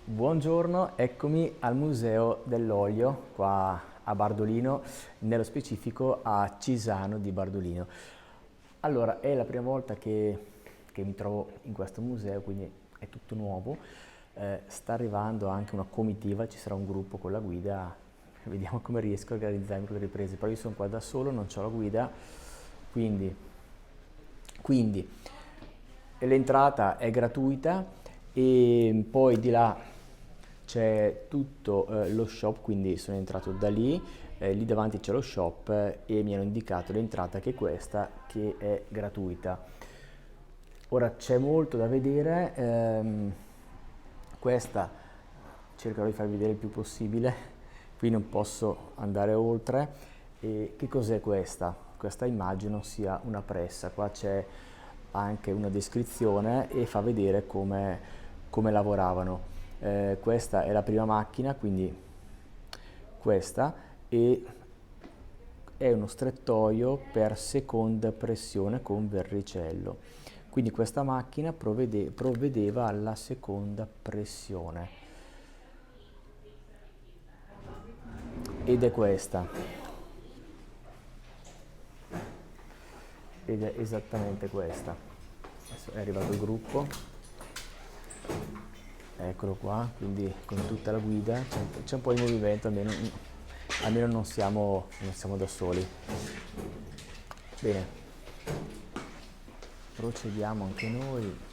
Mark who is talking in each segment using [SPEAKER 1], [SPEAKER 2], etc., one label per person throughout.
[SPEAKER 1] Buongiorno, eccomi al Museo dell'Olio qua a Bardolino, nello specifico a Cisano di Bardolino. Allora, è la prima volta che mi trovo in questo museo, quindi è tutto nuovo. Sta arrivando anche una comitiva, ci sarà un gruppo con la guida, vediamo come riesco a organizzarmi con le riprese. Però io sono qua da solo, non ho la guida, quindi, quindi l'entrata è gratuita e poi di là c'è tutto lo shop, quindi sono entrato da lì, lì davanti c'è lo shop e mi hanno indicato l'entrata che è questa, che è gratuita. Ora c'è molto da vedere, questa cercherò di farvi vedere il più possibile, qui non posso andare oltre. E che cos'è questa? Questa immagino sia una pressa, qua c'è anche una descrizione e fa vedere come lavoravano. Questa è la prima macchina, quindi questa, e è uno strettoio per seconda pressione con verricello. Quindi questa macchina provvedeva alla seconda pressione ed è questa, ed è esattamente questa. Adesso è arrivato il gruppo, eccolo qua, quindi con tutta la guida, c'è un po' di movimento, almeno non siamo da soli. Bene, procediamo anche noi.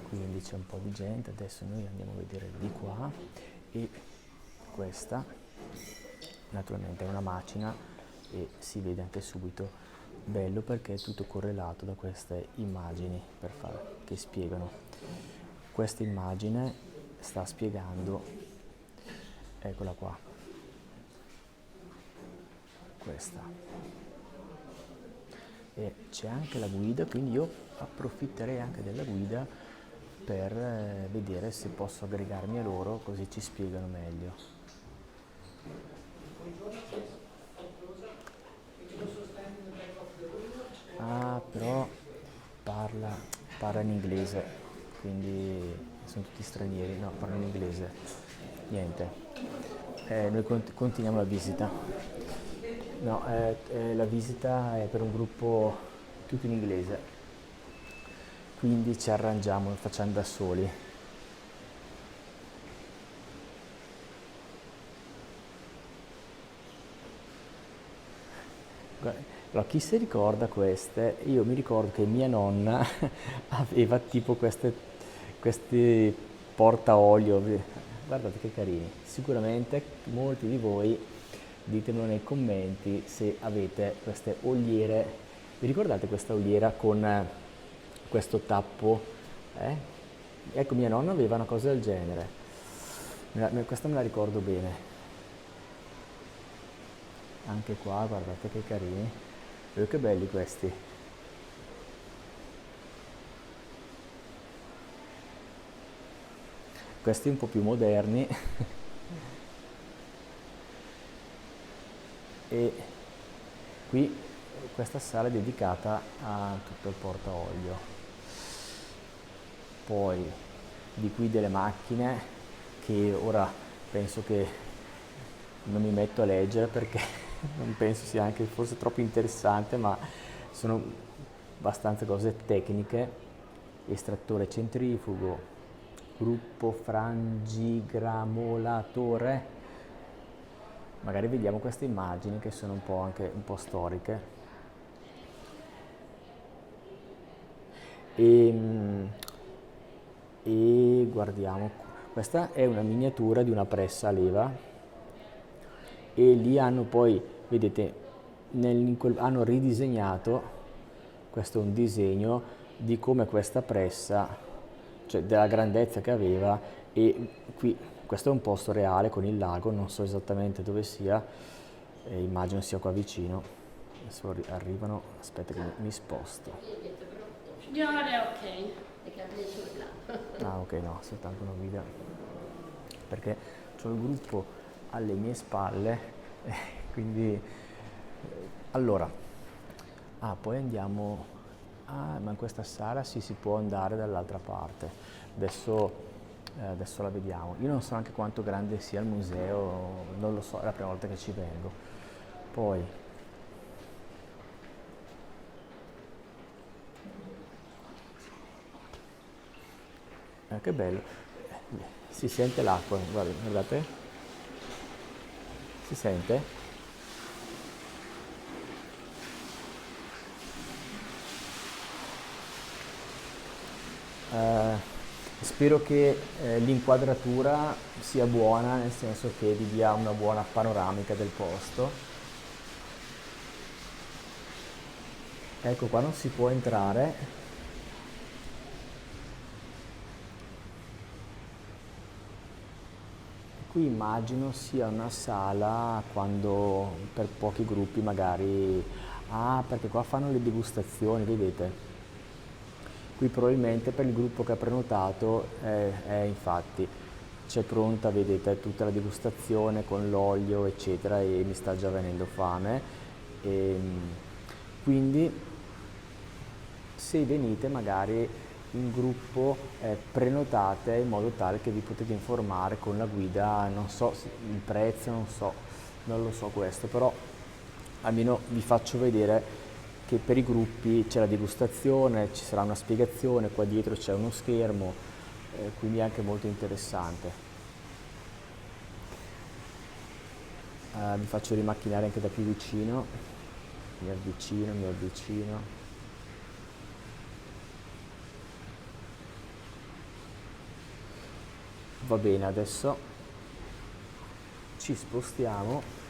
[SPEAKER 1] Quindi c'è un po' di gente, adesso noi andiamo a vedere di qua e questa naturalmente è una macina e si vede anche subito, bello perché è tutto correlato da queste immagini che spiegano. Questa immagine sta spiegando, eccola qua, questa. E c'è anche la guida, quindi io approfitterei anche della guida per vedere se posso aggregarmi a loro, così ci spiegano meglio. Ah, però parla, parla in inglese, quindi sono tutti stranieri, no, parlano in inglese. Niente, noi continuiamo la visita. No, la visita è per un gruppo tutto in inglese, quindi ci arrangiamo, lo facciamo da soli. Allora, chi si ricorda queste? Io mi ricordo che mia nonna aveva tipo questi portaolio, guardate che carini. Sicuramente molti di voi ditemelo nei commenti se avete queste oliere. Vi ricordate questa oliera con questo tappo? Eh? Ecco, mia nonna aveva una cosa del genere. Questa me la ricordo bene. Anche qua, guardate che carini. Che belli questi. Questi un po' più moderni. E qui questa sala è dedicata a tutto il portaolio. Poi di qui delle macchine che ora penso che non mi metto a leggere perché non penso sia anche forse troppo interessante, ma sono abbastanza cose tecniche. Estrattore centrifugo, gruppo frangigramolatore. Magari vediamo queste immagini che sono un po' anche un po' storiche. E guardiamo, questa è una miniatura di una pressa a leva e lì hanno poi, vedete, hanno ridisegnato, questo è un disegno di come questa pressa, cioè della grandezza che aveva, e qui questo è un posto reale con il lago, non so esattamente dove sia, immagino sia qua vicino. Adesso arrivano, aspetta che mi sposto.
[SPEAKER 2] Ja, det är okej. Det kan bli så ibland.
[SPEAKER 1] Ah, ok, no, soltanto una guida perché ho c'ho il gruppo alle mie spalle, quindi allora, poi andiamo, ma in questa sala sì, si può andare dall'altra parte, adesso la vediamo. Io non so anche quanto grande sia il museo, non lo so, è la prima volta che ci vengo. Poi, che bello, si sente l'acqua, guardate, si sente? Spero che l'inquadratura sia buona, nel senso che vi dia una buona panoramica del posto. Ecco, qua non si può entrare. Qui immagino sia una sala quando per pochi gruppi magari... Ah, perché qua fanno le degustazioni, vedete? Qui probabilmente per il gruppo che ha prenotato infatti c'è pronta, vedete, tutta la degustazione con l'olio eccetera e mi sta già venendo fame. E, quindi se venite magari in gruppo prenotate in modo tale che vi potete informare con la guida, non so il prezzo, non lo so questo, però almeno vi faccio vedere che per i gruppi c'è la degustazione, ci sarà una spiegazione, qua dietro c'è uno schermo, quindi è anche molto interessante. Vi faccio rimacchinare anche da più vicino, mi avvicino, mi avvicino. Va bene, adesso ci spostiamo.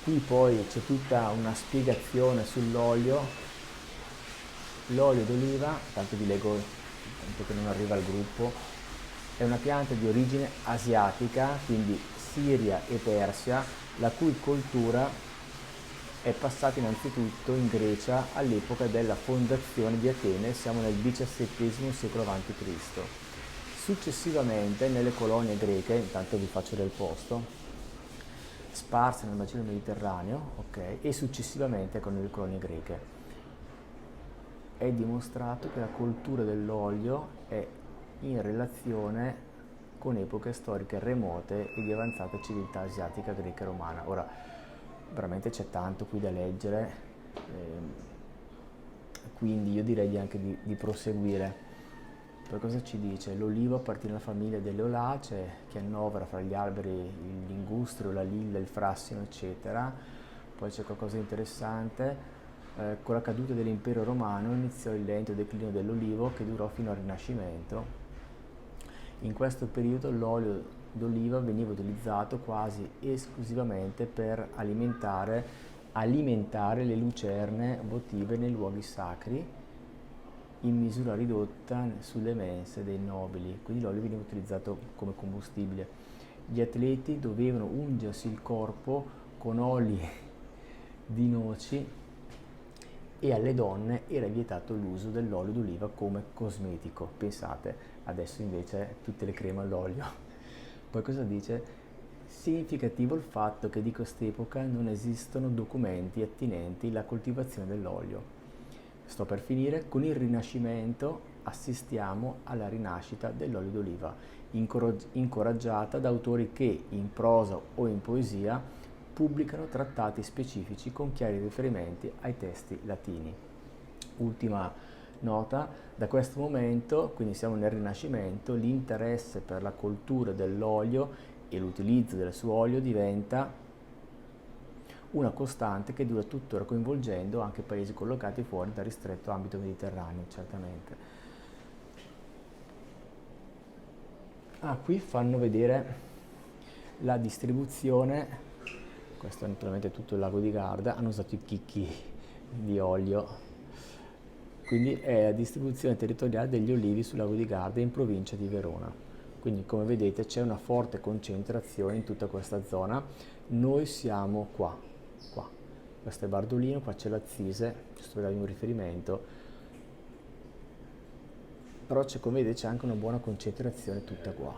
[SPEAKER 1] Qui poi c'è tutta una spiegazione sull'olio. L'olio d'oliva, tanto vi leggo, tanto che non arriva al gruppo, è una pianta di origine asiatica, quindi Siria e Persia, la cui coltura è passata innanzitutto in Grecia all'epoca della fondazione di Atene, siamo nel XVII secolo a.C. Successivamente nelle colonie greche, intanto vi faccio del posto, sparse nel bacino mediterraneo, ok, e successivamente con le colonie greche. È dimostrato che la coltura dell'olio è in relazione con epoche storiche remote e di avanzata civiltà asiatica, greca e romana. Ora, veramente c'è tanto qui da leggere, quindi io direi anche di proseguire. Per cosa ci dice? L'olivo appartiene alla famiglia delle Olacee, che annovera fra gli alberi il lingustro, la lilla, il frassino, eccetera. Poi c'è qualcosa di interessante. Con la caduta dell'impero romano iniziò il lento declino dell'olivo che durò fino al Rinascimento. In questo periodo l'olio d'oliva veniva utilizzato quasi esclusivamente per alimentare le lucerne votive nei luoghi sacri, in misura ridotta sulle mense dei nobili, quindi l'olio veniva utilizzato come combustibile. Gli atleti dovevano ungersi il corpo con oli di noci e alle donne era vietato l'uso dell'olio d'oliva come cosmetico. Pensate, adesso invece tutte le creme all'olio. Poi cosa dice? Significativo il fatto che di quest'epoca non esistono documenti attinenti alla coltivazione dell'olio. Sto per finire. Con il Rinascimento assistiamo alla rinascita dell'olio d'oliva, incoraggiata da autori che, in prosa o in poesia, pubblicano trattati specifici con chiari riferimenti ai testi latini. Ultima nota, da questo momento, quindi siamo nel Rinascimento, l'interesse per la coltura dell'olio e l'utilizzo del suo olio diventa una costante che dura tuttora, coinvolgendo anche paesi collocati fuori dal ristretto ambito mediterraneo, certamente. Qui fanno vedere la distribuzione, questo è naturalmente tutto il lago di Garda, hanno usato i chicchi di olio, quindi è la distribuzione territoriale degli olivi sul lago di Garda in provincia di Verona. Quindi come vedete c'è una forte concentrazione in tutta questa zona. Noi siamo qua. Questo è Bardolino, qua c'è l'Azzise, giusto per darvi un riferimento, però come vedete c'è anche una buona concentrazione tutta qua.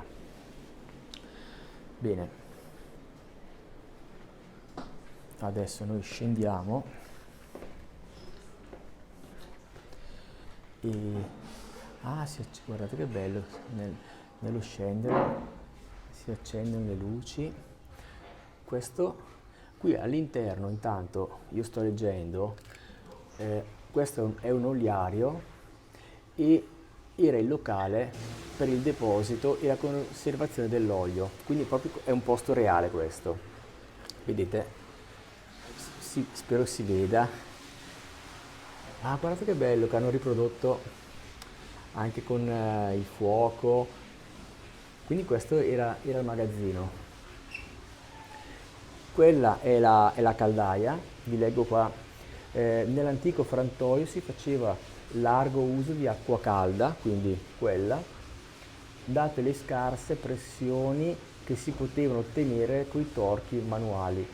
[SPEAKER 1] Bene, adesso noi scendiamo e guardate che bello, nello scendere si accendono le luci. Questo qui all'interno, intanto io sto leggendo, questo è un oliario e era il locale per il deposito e la conservazione dell'olio, quindi proprio è un posto reale questo. Vedete? Spero si veda. Ah, guardate che bello che hanno riprodotto anche con il fuoco. Quindi questo era il magazzino. Quella è la caldaia, vi leggo qua. Nell'antico frantoio si faceva largo uso di acqua calda, quindi quella, date le scarse pressioni che si potevano ottenere coi torchi manuali.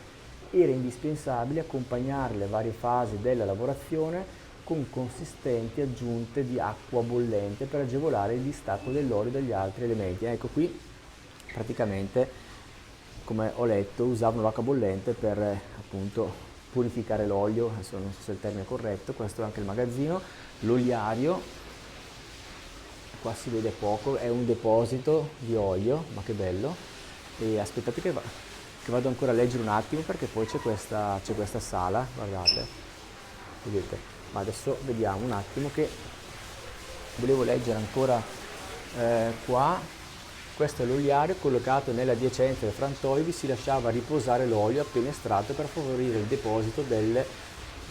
[SPEAKER 1] Era indispensabile accompagnare le varie fasi della lavorazione con consistenti aggiunte di acqua bollente per agevolare il distacco dell'olio dagli altri elementi. Ecco qui praticamente, come ho letto, usavano l'acqua bollente per appunto purificare l'olio, adesso non so se il termine è corretto. Questo è anche il magazzino, l'oliario, qua si vede poco, è un deposito di olio, ma che bello. E aspettate che vado ancora a leggere un attimo, perché poi c'è questa sala, guardate, vedete, ma adesso vediamo un attimo, che volevo leggere ancora qua. Questo è l'oliario collocato nella adiacenza del frantoio, vi si lasciava riposare l'olio appena estratto per favorire il deposito delle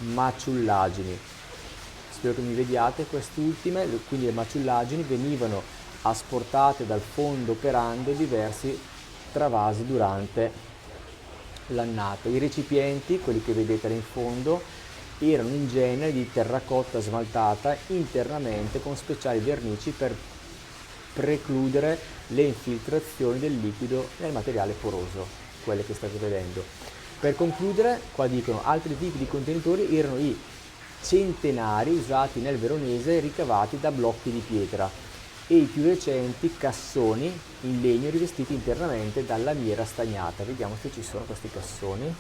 [SPEAKER 1] maciullagini. Spero che mi vediate. Quest'ultime, quindi le maciullagini, venivano asportate dal fondo operando diversi travasi durante l'annata. I recipienti, quelli che vedete là in fondo, erano in genere di terracotta smaltata internamente con speciali vernici per precludere le infiltrazioni del liquido nel materiale poroso, quelle che state vedendo. Per concludere, qua dicono altri tipi di contenitori erano i centenari usati nel veronese ricavati da blocchi di pietra e i più recenti cassoni in legno rivestiti internamente da lamiera stagnata. Vediamo se ci sono questi cassoni.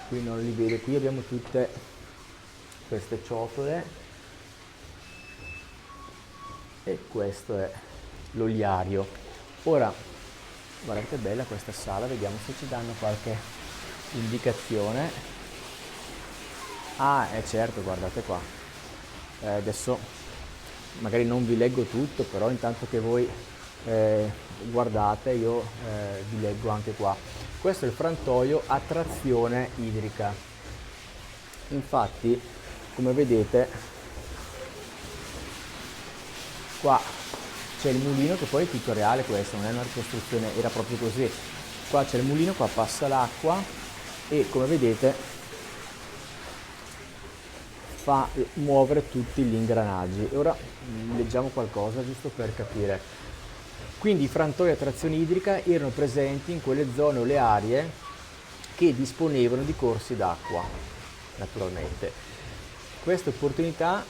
[SPEAKER 1] Qui non li vedo, qui abbiamo tutte queste ciotole e questo è l'oliario. Ora guardate che bella questa sala, vediamo se ci danno qualche indicazione. Certo, guardate qua. Adesso magari non vi leggo tutto, però intanto che voi guardate io vi leggo anche qua. Questo è il frantoio a trazione idrica. Infatti, come vedete, qua c'è il mulino, che poi è tutto reale, questo non è una ricostruzione, era proprio così. Qua c'è il mulino, qua passa l'acqua e come vedete fa muovere tutti gli ingranaggi. E ora leggiamo qualcosa giusto per capire. Quindi i frantoi a trazione idrica erano presenti in quelle zone olearie che disponevano di corsi d'acqua, naturalmente. Questa opportunità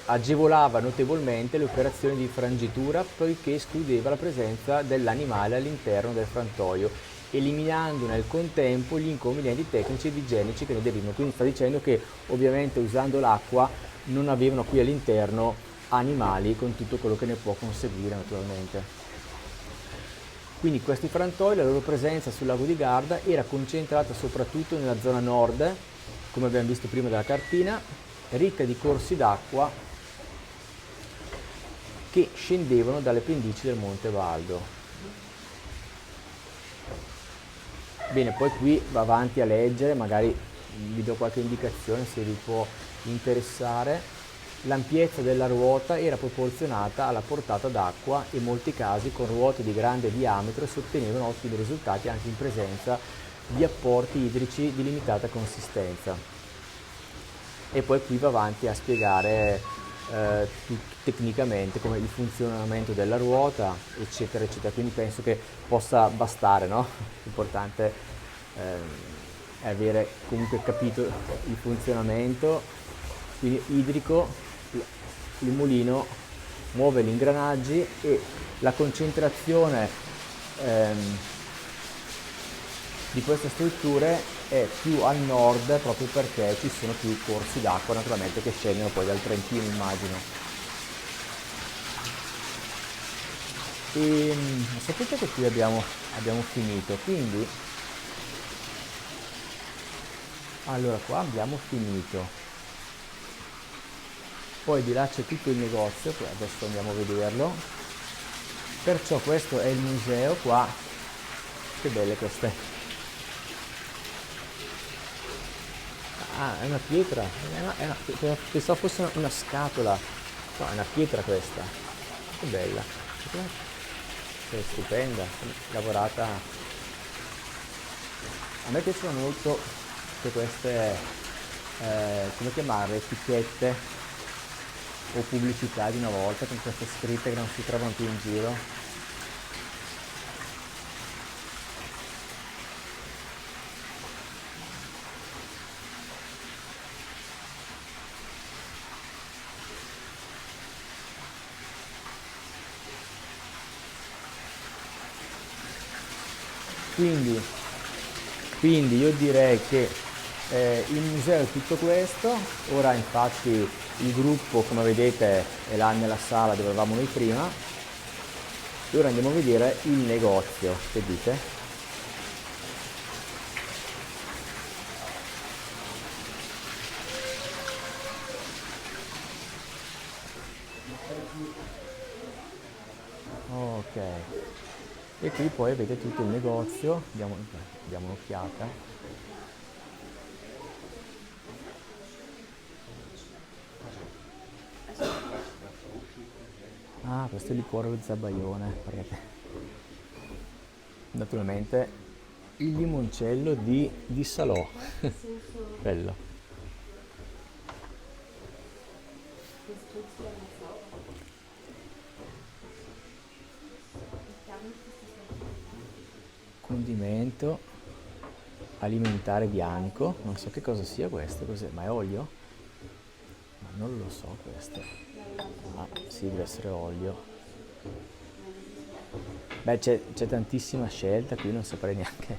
[SPEAKER 1] agevolava notevolmente le operazioni di frangitura, poiché escludeva la presenza dell'animale all'interno del frantoio, eliminando nel contempo gli inconvenienti tecnici ed igienici che ne derivano. Quindi sta dicendo che ovviamente usando l'acqua non avevano qui all'interno animali, con tutto quello che ne può conseguire naturalmente. Quindi questi frantoi, la loro presenza sul lago di Garda era concentrata soprattutto nella zona nord, come abbiamo visto prima dalla cartina, ricca di corsi d'acqua che scendevano dalle pendici del Monte Valdo. Bene, poi qui va avanti a leggere, magari vi do qualche indicazione se vi può interessare. L'ampiezza della ruota era proporzionata alla portata d'acqua e in molti casi con ruote di grande diametro si ottenevano ottimi risultati anche in presenza di apporti idrici di limitata consistenza. E poi qui va avanti a spiegare tecnicamente come il funzionamento della ruota, eccetera eccetera. Quindi penso che possa bastare, no? L'importante è avere comunque capito il funzionamento. Quindi idrico, il mulino muove gli ingranaggi e la concentrazione di queste strutture è più al nord proprio perché ci sono più corsi d'acqua naturalmente che scendono poi dal Trentino, immagino. E sapete che qui abbiamo finito, quindi allora qua abbiamo finito, poi di là c'è tutto il negozio, adesso andiamo a vederlo, perciò questo è il museo qua, che belle queste. Ah, è una pietra, pensavo fosse una scatola, no, è una pietra questa, che bella, è stupenda, lavorata. A me piacciono molto tutte queste, come chiamarle, etichette o pubblicità di una volta, con queste scritte che non si trovano più in giro. Quindi io direi che il museo è tutto questo, ora infatti il gruppo come vedete è là nella sala dove eravamo noi prima e ora andiamo a vedere il negozio, che dite? Ok, e qui poi avete tutto il negozio, diamo un'occhiata. Ah, questo è il liquore allo zabaione, naturalmente il limoncello di Salò, bello. Condimento alimentare bianco, non so che cosa sia questo, cos'è? Ma è olio? Ma non lo so questo. Ah, sì, deve essere olio. Beh, c'è tantissima scelta, qui non saprei neanche.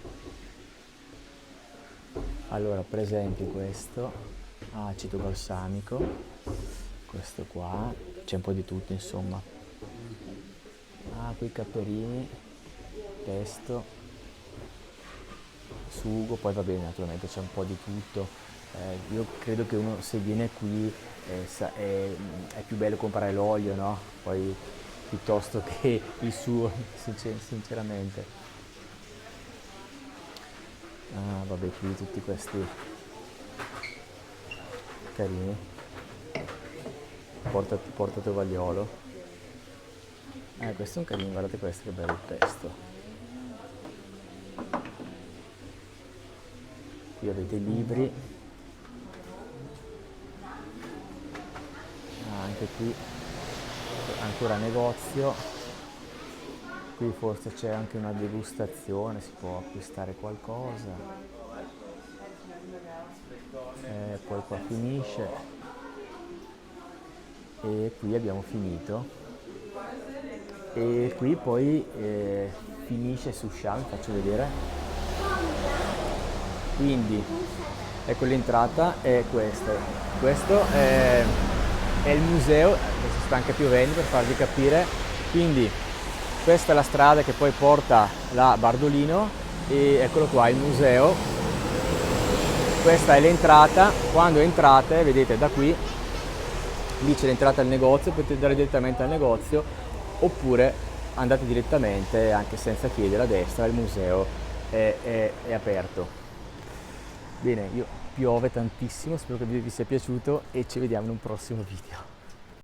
[SPEAKER 1] Allora, per esempio questo, aceto balsamico, questo qua, c'è un po' di tutto insomma. Ah, qui caperini, pesto, sugo, poi va bene, naturalmente c'è un po' di tutto. Io credo che uno se viene qui è più bello comprare l'olio, no? Poi piuttosto che il suo, sinceramente. Ah, vabbè, qui tutti questi carini. Porta tovagliolo. Questo è un carino, guardate questo che bello il pesto. Qui avete i libri, anche qui ancora negozio, qui forse c'è anche una degustazione, si può acquistare qualcosa, poi qua finisce e qui abbiamo finito e qui poi finisce Sushan, faccio vedere. Quindi ecco l'entrata è questa, questo è il museo, adesso sta anche piovendo per farvi capire, quindi questa è la strada che poi porta là a Bardolino e eccolo qua il museo, questa è l'entrata, quando entrate vedete da qui, lì c'è l'entrata al negozio, potete andare direttamente al negozio oppure andate direttamente anche senza chiedere a destra, il museo è aperto. Bene, piove tantissimo, spero che il video vi sia piaciuto e ci vediamo in un prossimo video.